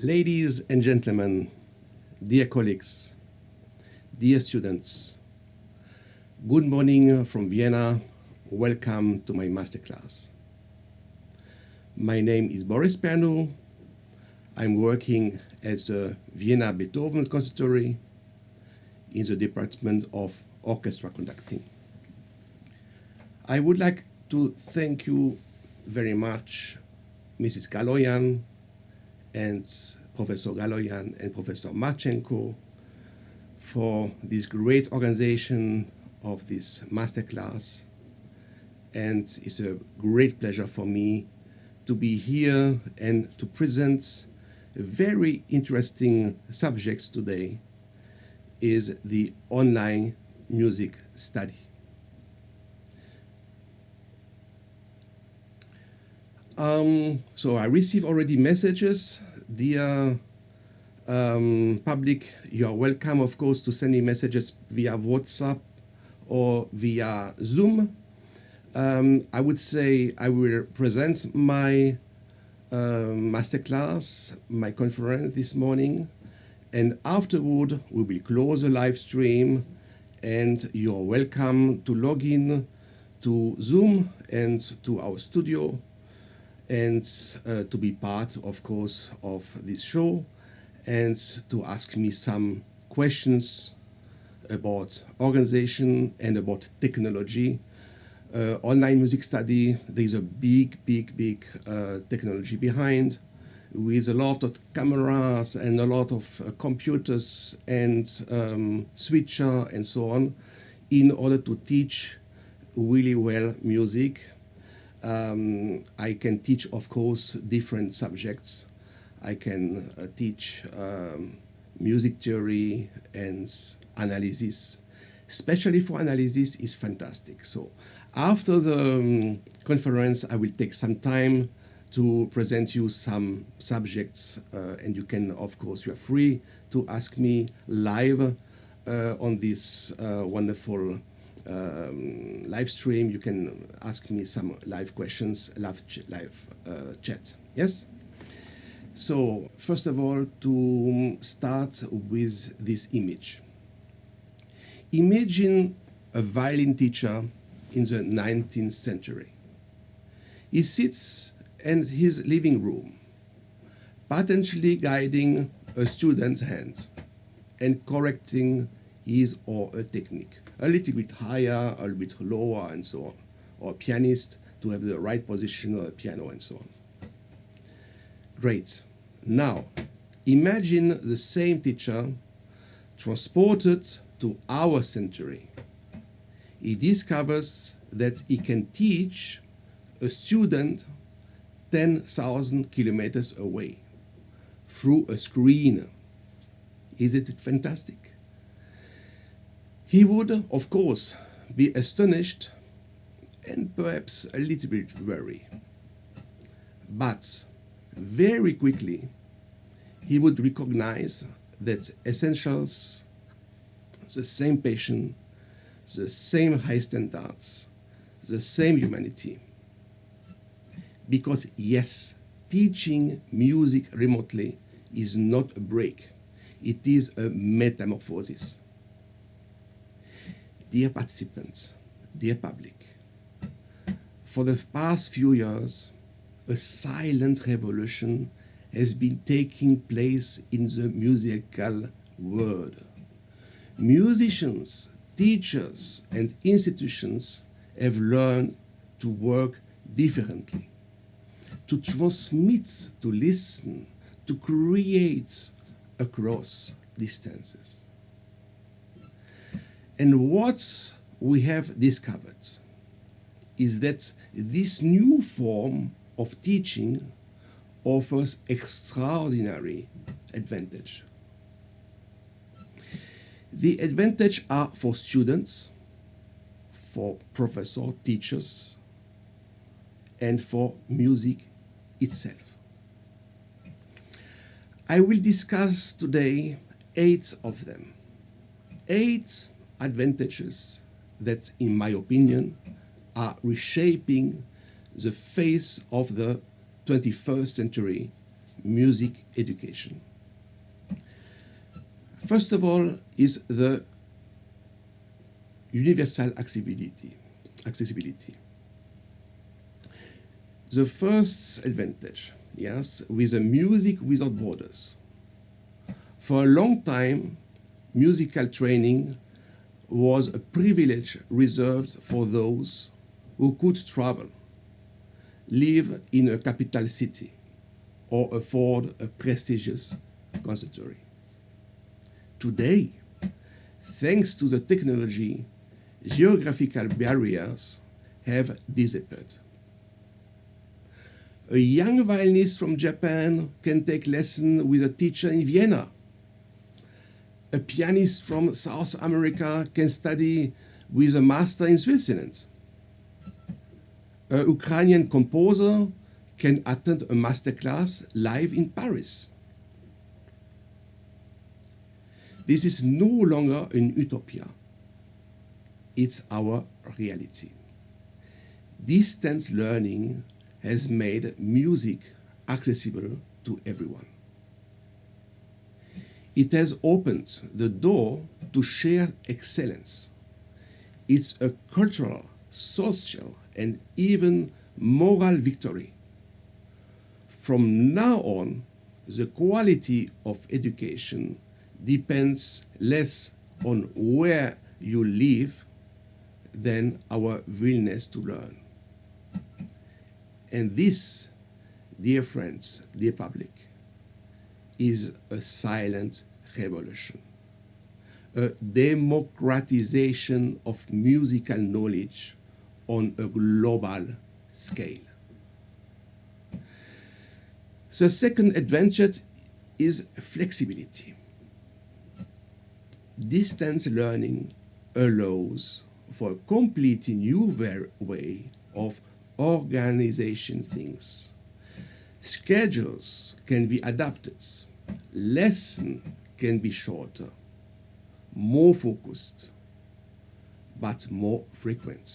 Ladies and gentlemen, dear colleagues, dear students, good morning from Vienna. Welcome to my masterclass. My name is Boris PERRENOUD. I'm working at the Vienna Beethoven Conservatory in the Department of Orchestra Conducting. I would like to thank you very much, Mrs. Galoyan and Professor Galoyan and Professor Marchenko, for this great organization of this masterclass. And it's a great pleasure for me to be here and to present very interesting subjects today, is the online music study. So I received already messages. Dear public, you are welcome, of course, to send me messages via WhatsApp or via Zoom. I would say I will present my masterclass, my conference this morning, and afterward we will close the live stream, and you're welcome to log in to Zoom and to our studio and to be part, of course, of this show and to ask me some questions about organization and about technology. Online music study, there's a big technology behind, with a lot of cameras and a lot of computers and switcher and so on, in order to teach really well music. I can teach, of course, different subjects. I can teach music theory and analysis. Especially for analysis is fantastic. So after the conference, I will take some time to present you some subjects, and you can, of course, you are free to ask me live on this wonderful live stream. You can ask me some live questions, live chat. Yes? So first of all, to start with this image. Imagine a violin teacher in the 19th century. He sits in his living room, patently guiding a student's hand and correcting his or her technique, a little bit higher, a little bit lower, and so on. Or a pianist to have the right position on the piano and so on. Great. Now, imagine the same teacher transported to our century. He discovers that he can teach a student 10,000 kilometers away through a screen. Isn't it fantastic? He would, of course, be astonished and perhaps a little bit worried. But very quickly, he would recognize that essentials, the same passion, the same high standards, the same humanity. Because yes, teaching music remotely is not a break. It is a metamorphosis. Dear participants, dear public, for the past few years, a silent revolution has been taking place in the musical world. Musicians, teachers, and institutions have learned to work differently, to transmit, to listen, to create across distances. And what we have discovered is that this new form of teaching offers extraordinary advantage. The advantage are for students, for professors, teachers, and for music itself. I will discuss today 8 of them. 8 advantages that, in my opinion, are reshaping the face of the 21st century music education. First of all is the universal accessibility. The first advantage, yes, with the music without borders. For a long time, musical training was a privilege reserved for those who could travel, live in a capital city, or afford a prestigious conservatory. Today, thanks to the technology, geographical barriers have disappeared. A young violinist from Japan can take lessons with a teacher in Vienna. A pianist from South America can study with a master in Switzerland. An Ukrainian composer can attend a masterclass live in Paris. This is no longer an utopia. It's our reality. Distance learning has made music accessible to everyone. It has opened the door to shared excellence. It's a cultural, social, and even moral victory. From now on, the quality of education depends less on where you live than our willingness to learn. And this, dear friends, dear public, is a silent revolution, a democratization of musical knowledge on a global scale. The second advantage is flexibility. Distance learning allows for a completely new way of organizing things. Schedules can be adapted. Lessons can be shorter, more focused, but more frequent.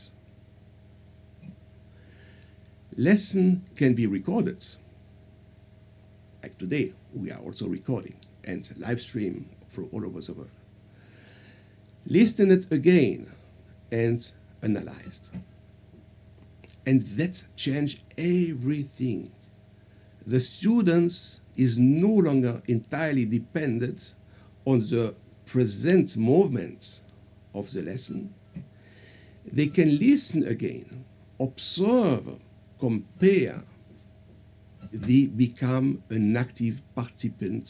Lessons can be recorded. Like today, we are also recording and live stream from all over the world. Listened again and analyzed. And that changed everything. The students is no longer entirely dependent on the present movement of the lesson. They can listen again, observe, compare. They become an active participant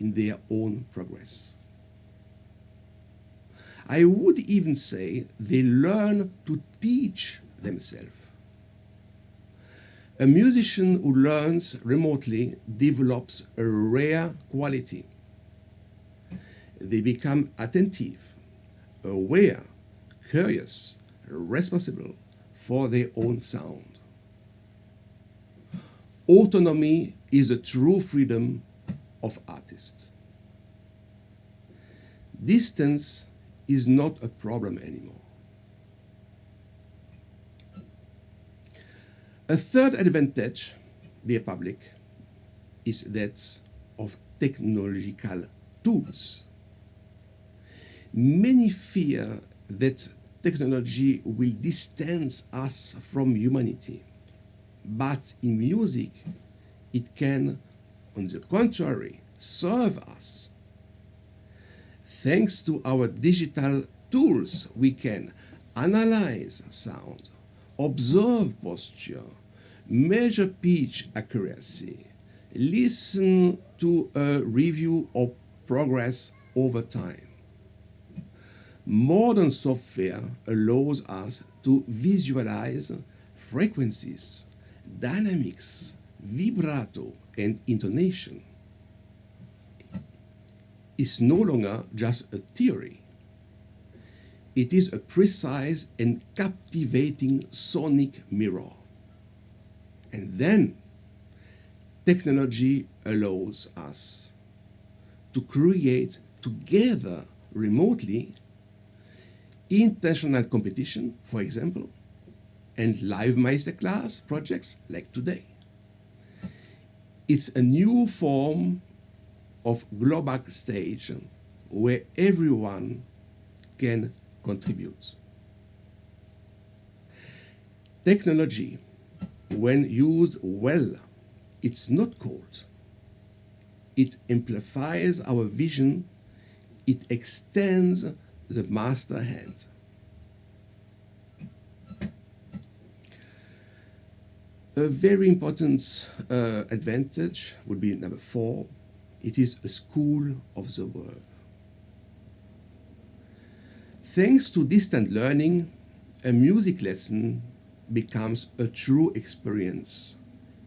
in their own progress. I would even say they learn to teach themselves. A musician who learns remotely develops a rare quality. They become attentive, aware, curious, responsible for their own sound. Autonomy is the true freedom of artists. Distance is not a problem anymore. A third advantage, dear public, is that of technological tools. Many fear that technology will distance us from humanity. But in music, it can, on the contrary, serve us. Thanks to our digital tools, we can analyze sound, observe posture, measure pitch accuracy, listen to a review of progress over time. Modern software allows us to visualize frequencies, dynamics, vibrato, and intonation. It's no longer just a theory. It is a precise and captivating sonic mirror. And then, technology allows us to create together remotely international competition, for example, and live masterclass projects like today. It's a new form of global stage where everyone can contribute. Technology, when used well, it's not cold. It amplifies our vision. It extends the master hand. A very important advantage would be number 4. It is a school of the world. Thanks to distant learning, a music lesson becomes a true experience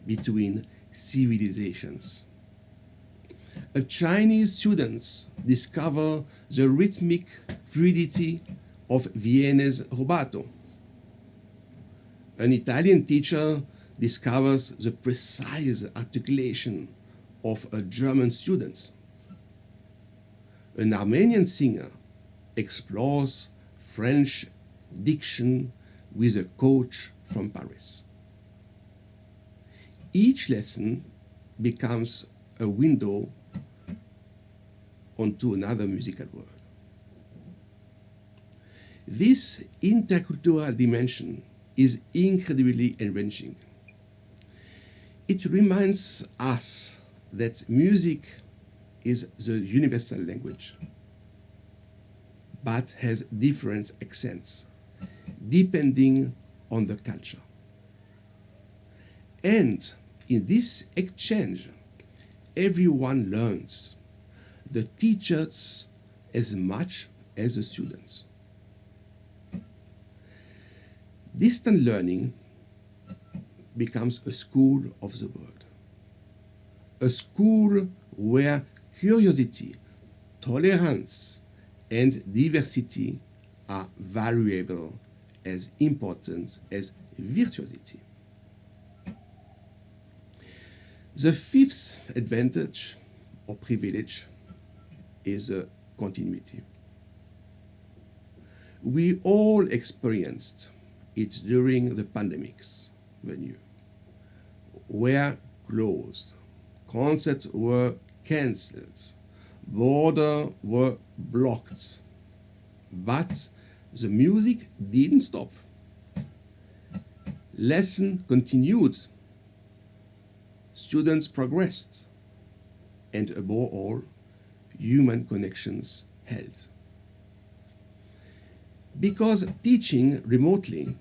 between civilizations. A Chinese student discovers the rhythmic fluidity of Vienna's rubato. An Italian teacher discovers the precise articulation of a German student. An Armenian singer explores French diction with a coach from Paris. Each lesson becomes a window onto another musical world. This intercultural dimension is incredibly enriching. It reminds us that music is the universal language, but has different accents depending on the culture. And in this exchange, everyone learns, the teachers as much as the students. Distant learning becomes a school of the world. A school where curiosity, tolerance, and diversity are valuable as important as virtuosity. The 5th advantage or privilege is continuity. We all experienced it during the pandemics. Venue were closed, concerts were cancelled, borders were blocked, but the music didn't stop. Lesson continued, students progressed, and above all, human connections held. Because teaching remotely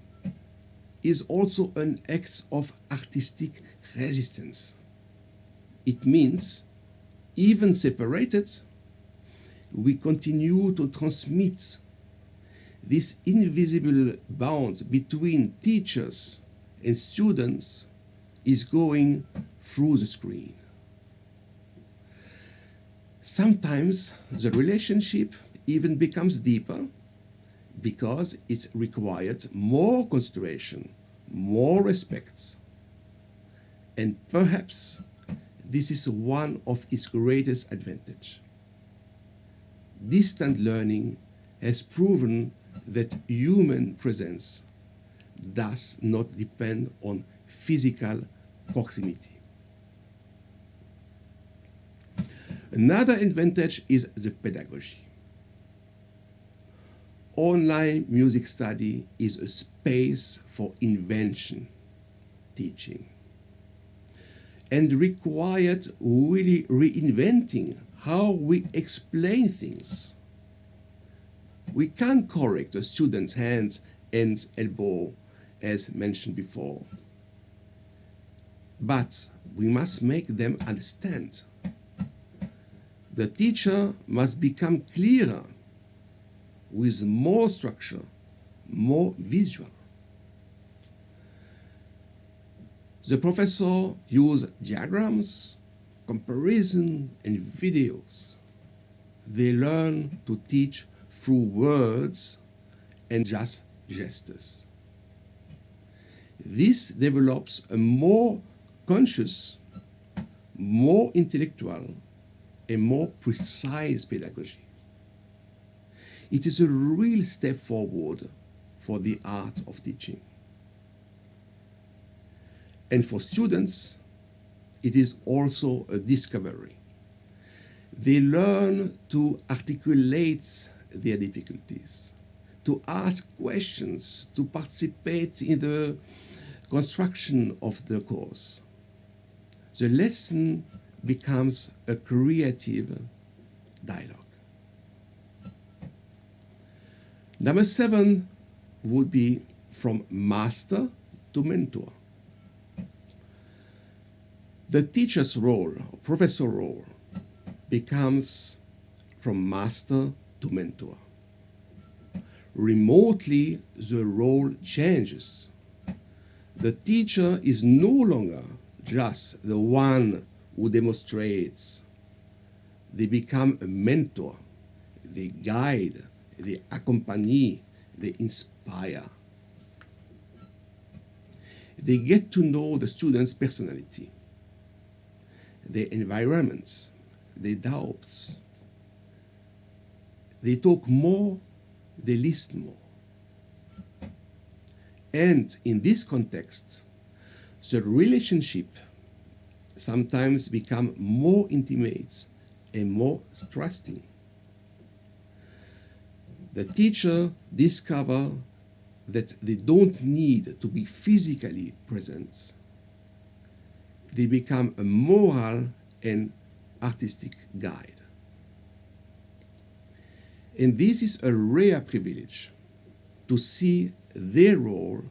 is also an act of artistic resistance. It means, even separated, we continue to transmit. This invisible bond between teachers and students is going through the screen. Sometimes the relationship even becomes deeper because it required more consideration, more respect. And perhaps this is one of its greatest advantages. Distant learning has proven that human presence does not depend on physical proximity. Another advantage is the pedagogy. Online music study is a space for invention, teaching, and required really reinventing how we explain things. We can't correct a student's hands and elbow as mentioned before, but we must make them understand. The teacher must become clearer with more structure, more visual. The professor used diagrams, comparison, and videos. They learn to teach through words and just gestures. This develops a more conscious, more intellectual, and more precise pedagogy. It is a real step forward for the art of teaching. And for students, it is also a discovery. They learn to articulate their difficulties, to ask questions, to participate in the construction of the course. The lesson becomes a creative dialogue. Number 7 would be from master to mentor. The teacher's role, professor role, becomes from master to mentor. Remotely, the role changes. The teacher is no longer just the one who demonstrates. They become a mentor. They guide, they accompany, they inspire. They get to know the student's personality, their environment, their doubts. They talk more, they listen more. And in this context, the relationship sometimes become more intimate and more trusting. The teacher discovers that they don't need to be physically present. They become a moral and artistic guide. And this is a rare privilege, to see their role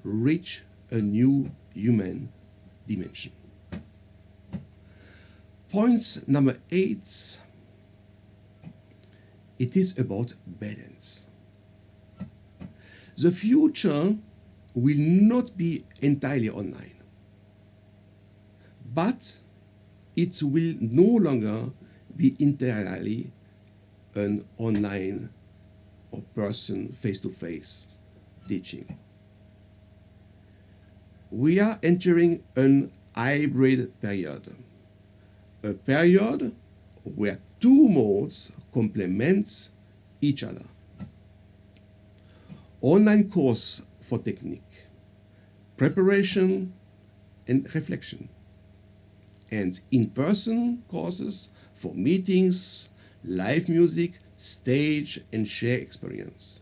reach a new human dimension. Point number 8, it is about balance. The future will not be entirely online, but it will no longer be entirely an online or person face-to-face teaching. We are entering an hybrid period, a period where two modes complement each other. Online course for technique, preparation and reflection, and in-person courses for meetings, live music, stage and share experience.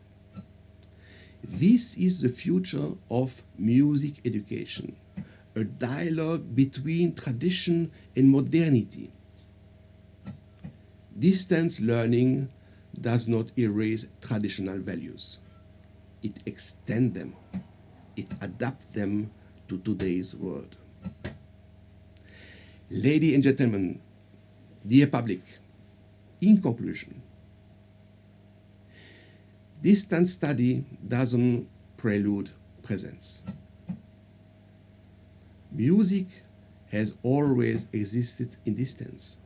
This is the future of music education, a dialogue between tradition and modernity. Distance learning does not erase traditional values. It extends them. It adapts them to today's world. Ladies and gentlemen, dear public, in conclusion, distance study doesn't prelude presence. Music has always existed in distance.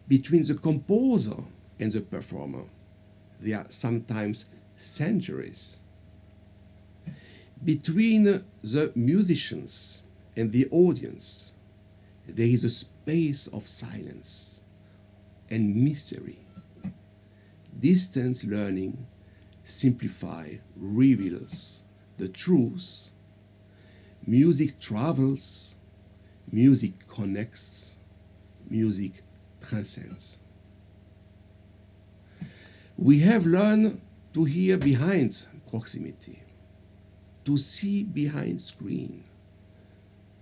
Between the composer and the performer, there are sometimes centuries. Between the musicians and the audience, there is a space of silence and mystery. Distance learning simplifies, reveals the truth. Music travels, music connects, music transcends. We have learned to hear behind proximity, to see behind screen,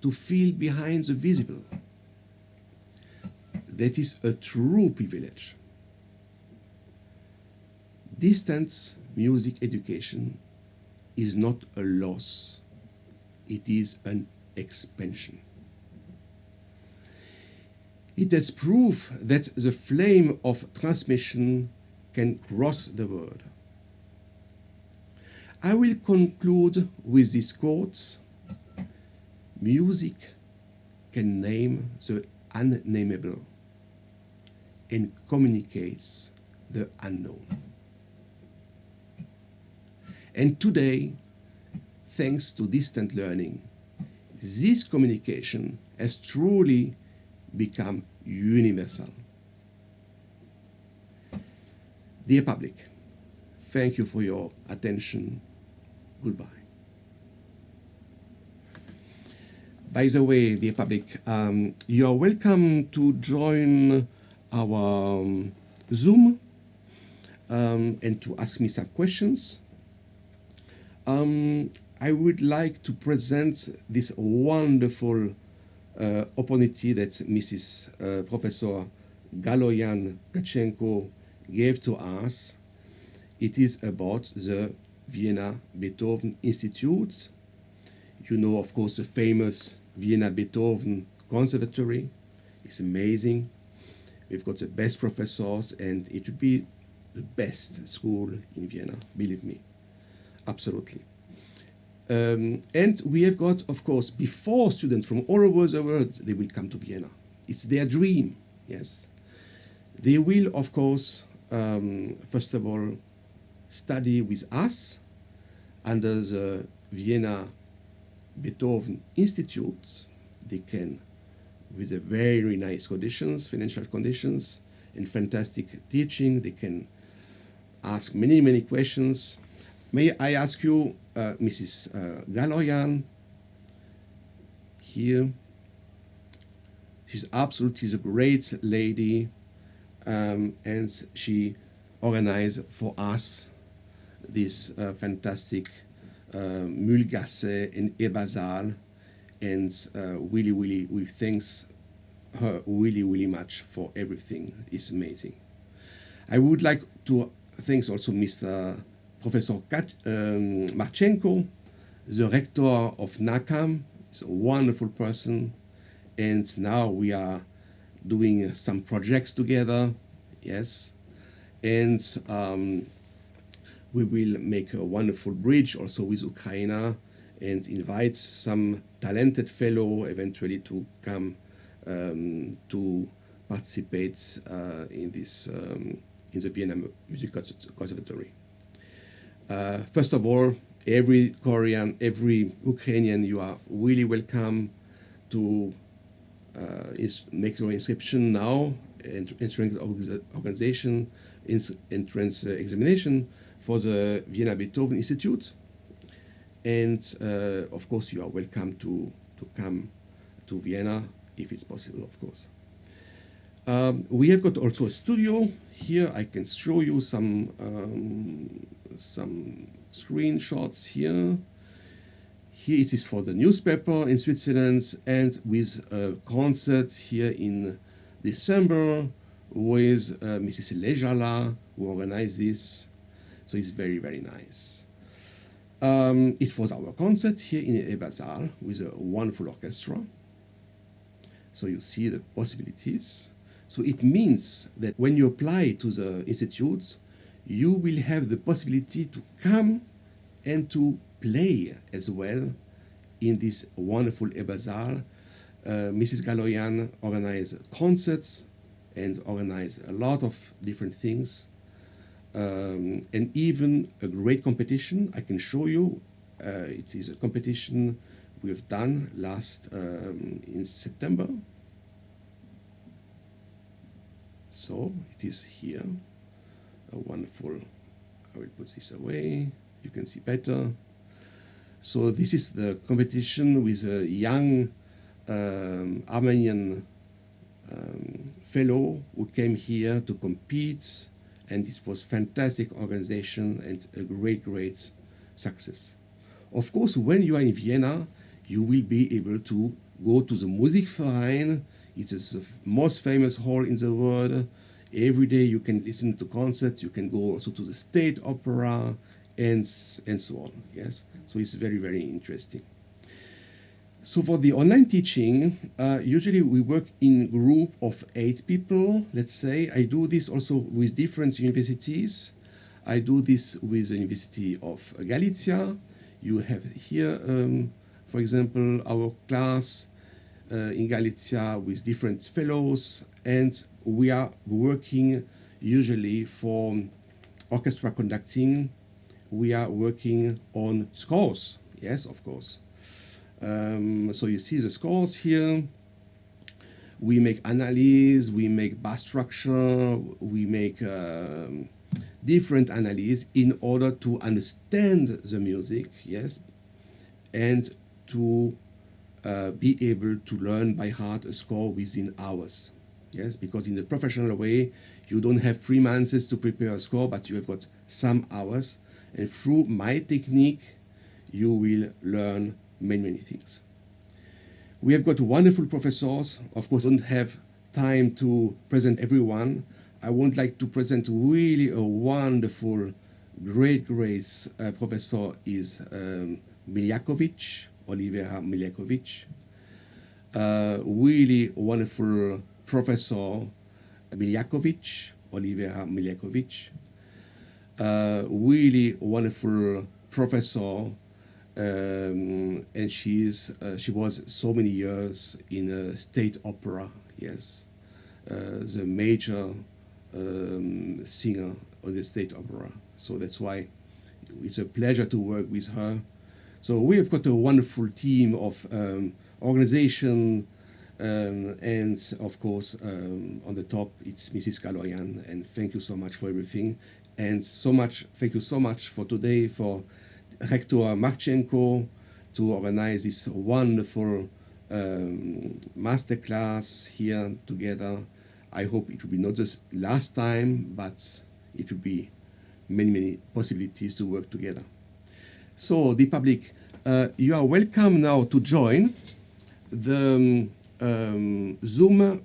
to feel behind the visible. That is a true privilege. Distance music education is not a loss, it is an expansion. It is proof that the flame of transmission can cross the world. I will conclude with this quote: music can name the unnameable and communicates the unknown. And today, thanks to distant learning, this communication has truly become universal. Dear public, thank you for your attention. Goodbye. By the way, dear public, you are welcome to join our Zoom and to ask me some questions. I would like to present this wonderful opportunity that Mrs. Professor Galoyan Kachenko gave to us. It is about the Vienna Beethoven Institute. You know, of course, the famous Vienna Beethoven Conservatory. It's amazing. We've got the best professors, and it would be the best school in Vienna, believe me. Absolutely. And we have got, of course, before students from all over the world, they will come to Vienna. It's their dream, yes. They will, of course, first of all, study with us under the Vienna Beethoven Institute. They can, with a very nice conditions, financial conditions, and fantastic teaching, they can ask many, many questions. May I ask you, Mrs. Galoyan, here, she's a great lady, and she organized for us this fantastic Mühlgasse in Ebersal, and really, we thanks her really much for everything. It's amazing. I would like to thank also Mr. Professor Marchenko, the rector of NACAM. He's a wonderful person, and now we are doing some projects together, yes, and we will make a wonderful bridge also with Ukraine and invite some talented fellow eventually to come to participate in this in the Vienna Music Conservatory. First of all, every Korean, every Ukrainian, you are really welcome to make your inscription now, entrance organization, entrance examination for the Vienna Beethoven Institute. And of course, you are welcome to come to Vienna if it's possible, of course. We have got also a studio here. I can show you some screenshots here. Here it is for the newspaper in Switzerland, and with a concert here in December with Mrs. Lejala, who organized this. So it's very nice. It was our concert here in Ebersal with a wonderful orchestra. So you see the possibilities. So it means that when you apply to the institutes, you will have the possibility to come and to play as well in this wonderful Ebersal. Mrs. Galoyan organized concerts and organized a lot of different things, and even a great competition. I can show you. It is a competition we have done last in September. So it is here, a wonderful, I will put this away, you can see better. So this is the competition with a young Armenian fellow who came here to compete, and it was fantastic organization and a great success. Of course, when you are in Vienna, you will be able to go to the Musikverein. It is the most famous hall in the world. Every day you can listen to concerts. You can go also to the State Opera and so on. Yes, so it's very interesting. So for the online teaching, usually we work in group of 8 people. Let's say I do this also with different universities. I do this with the University of Galicia. You have here, for example, our class in Galicia with different fellows, and we are working usually for orchestra conducting. We are working on scores, yes, of course. So you see the scores here. We make analysis, we make bass structure, we make different analysis in order to understand the music, yes, and to be able to learn by heart a score within hours. Yes, because in the professional way, you don't have 3 months to prepare a score, but you have got some hours. And through my technique, you will learn many, many things. We have got wonderful professors. Of course, I don't have time to present everyone. I would like to present really a wonderful, great professor is Miljakovic, Olivera Miljakovic. Really wonderful professor Miljakovic, Olivera Miljakovic. Really wonderful professor, and she was so many years in a state opera, yes, the major singer of the state opera. So that's why it's a pleasure to work with her. So we have got a wonderful team of organization, and of course on the top it's Mrs. Kaloyan, and thank you so much for everything, and thank you so much for today for Rector Marchenko to organize this wonderful masterclass here together. I hope it will be not just last time, but it will be many, many possibilities to work together. So the public, you are welcome now to join the Zoom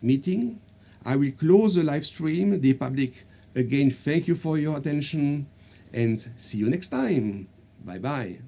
meeting. I will close the live stream. The public, again, thank you for your attention and see you next time. Bye-bye.